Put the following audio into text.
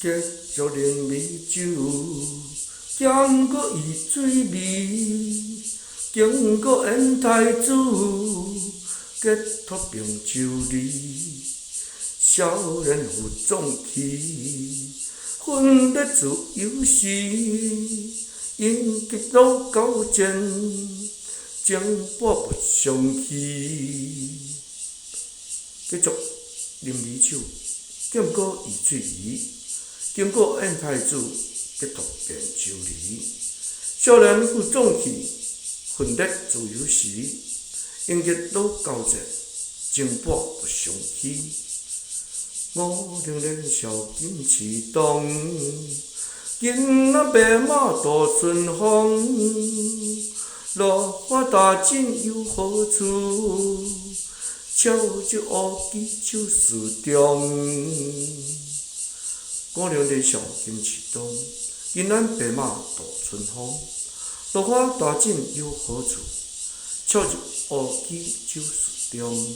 继续饮美酒，兼过伊水味，经过演太子，结托并州里。少年有壮气，分得自由时，应激老高前，情波不相欺。继续饮美酒，兼过伊水味，经过演太子，结托并州里。少年有壮气，分得自由时，应激老高前，情波不相欺。500年少金池东，今仔白马渡春风。落花大尽有何处？巧手乌鸡手事中。500年少金池东，今仔白马渡春风。落花大尽有何处？巧手乌鸡手事中。